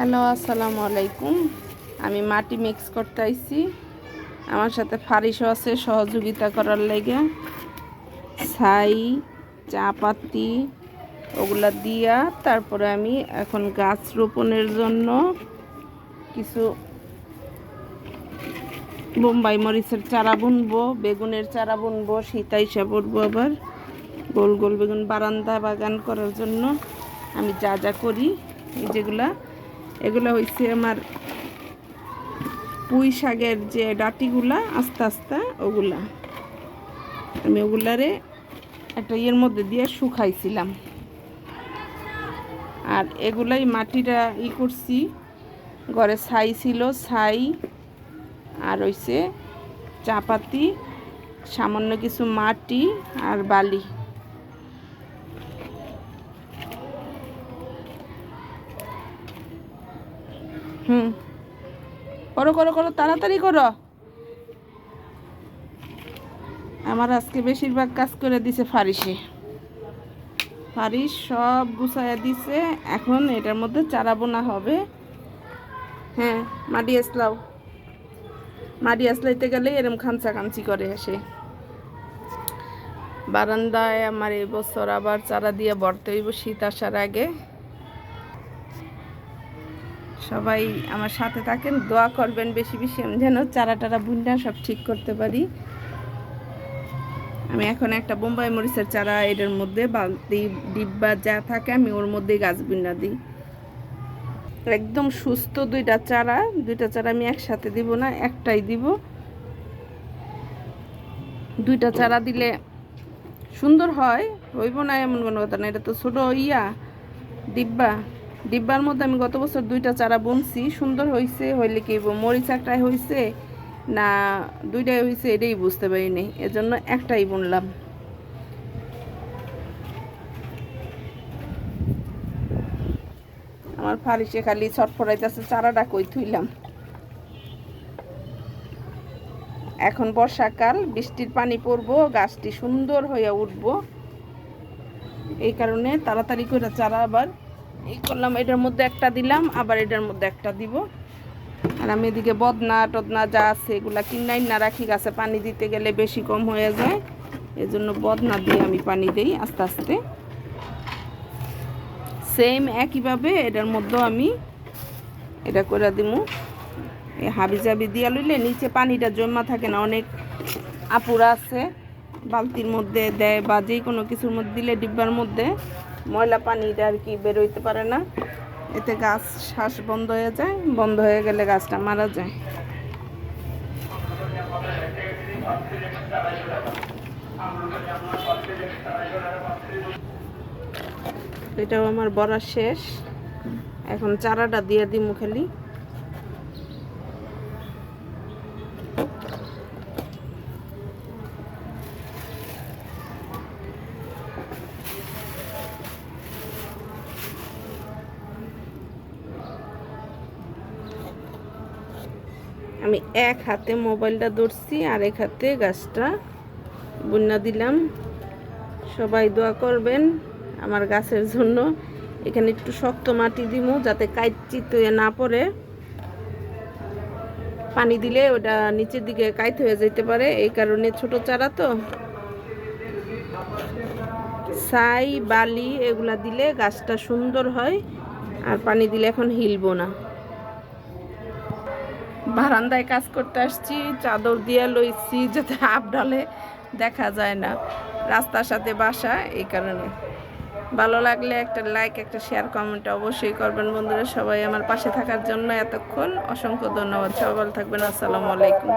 Hello, আসসালামু আলাইকুম। আমি মাটি মিক্স করতে আইছি। আমার সাথে ফারিসও আছে সহযোগিতা করার লেগে। ছাই, চা পাতি ওগুলা দিয়া তারপরে আমি এখন গাছ রোপণের জন্য কিছু বোম্বাই মরিচের চারা বুনবো, বেগুনের চারা বুনবো, সীতাইসা বুনবো, আবার গোল গোল বেগুন বারান্দা বাগান করার জন্য আমি যা যা করি এগুলো হচ্ছে আমার পুঁই শাকের যে ডাঁটিগুলা আস্তে আস্তে ওগুলা আমি ওগুলারে একটা ইয়ের মধ্যে দিয়ে শুকাইছিলাম। আর এগুলাই মাটিটা করছি, ঘরে ছাই ছিল, ছাই আর হইছে চাপাতি, সামান্য কিছু মাটি আর বালি। করো করো করো, তাড়াতাড়ি করো। আমার আজকে বেশিরভাগ কাজ করে দিছে ফারিস সব গুছাইয়া দিছে। এখন এটার মধ্যে চারা বোনা হবে। হ্যাঁ, মাটি আসলাইতে গেলে এরম খামচা খামচি করে আসে। বারান্দায় আমার এই বছর আবার চারা দিয়ে ভরতে হইব শীত আসার আগে। সবাই আমার সাথে থাকেন, দোয়া করবেন বেশি বেশি, আমি যেন চারা টারা বুনটা সব ঠিক করতে পারি। আমি এখন একটা বোম্বাই মরিচের চারা এটার মধ্যে বালতি ডিব্বা যা থাকে আমি ওর মধ্যেই গাছ বুনা দিই। একদম সুস্থ দুইটা চারা আমি একসাথে দিব না, একটাই দিব। দুইটা চারা দিলে সুন্দর হয়, হইব না এমন কোনো কথা না। এটা তো ছোটো ডিব্বার মধ্যে আমি গত বছর দুইটা চারা বুনছি, সুন্দর হয়েছে। হইলে কি মরিচ একটাই হয়েছে না দুইটাই হয়েছে এটাই বুঝতে পারিনি, এজন্য একটাই বুনলাম। আমার ফারিসে খালি ছটফটাইতেছে, চারাটা কই থুইলাম। এখন বর্ষাকাল, বৃষ্টির পানি পড়বো, গাছটি সুন্দর হয়ে উঠবো, এই কারণে তাড়াতাড়ি করে চারা আবার এই করলাম। এটার মধ্যে একটা দিলাম, আবার এটার মধ্যে একটা দিব। আর আমি এদিকে বদনা টদনা যা আছে এগুলা কিনাই না রাখি, গাছে পানি দিতে গেলে বেশি কম হয়ে যায়, এজন্য বদনা দিয়ে আমি পানি দিই আস্তে আস্তে। সেম একইভাবে এটার মধ্যেও আমি এটা করে দিব। এই হাবি জাবি দিয়া লইলে নিচে পানিটা জমা থাকে না। অনেক আপুরা আছে বালতির মধ্যে দেয় বা যে কোনো কিছুর মধ্যে দিলে ডিব্বার মধ্যে ময়লা পানিটা আর কি বেরোইতে পারে না, এতে গাছ শ্বাস বন্ধ হয়ে যায়, বন্ধ হয়ে গেলে গাছটা মারা যায়। এটাও আমার বড়া শেষ, এখন চারাটা দিয়ে দিমু খালি। আমি এক হাতে মোবাইলটা ধরছি আর এক হাতে গাছটা বুনা দিলাম। সবাই দোয়া করবেন আমার গাছের জন্য। এখানে একটু শক্ত মাটি দিব যাতে কাইচিত হয়ে না পড়ে, পানি দিলে ওটা নিচের দিকে কাইত হয়ে যেতে পারে, এই কারণে ছোট চারা তো। ছাই বালি এগুলা দিলে গাছটা সুন্দর হয়, আর পানি দিলে এখন হিলবো না। বারান্দায় কাজ করতে আসছি, চাদর দিয়ে লইছি যাতে আপডালে দেখা যায় না, রাস্তার সাথে বাসা, এই কারণে। ভালো লাগলে একটা লাইক, একটা শেয়ার, কমেন্ট অবশ্যই করবেন বন্ধুরা। সবাই আমার পাশে থাকার জন্য এতক্ষণ অসংখ্য ধন্যবাদ। সবাই ভালো থাকবেন। আসসালামু আলাইকুম।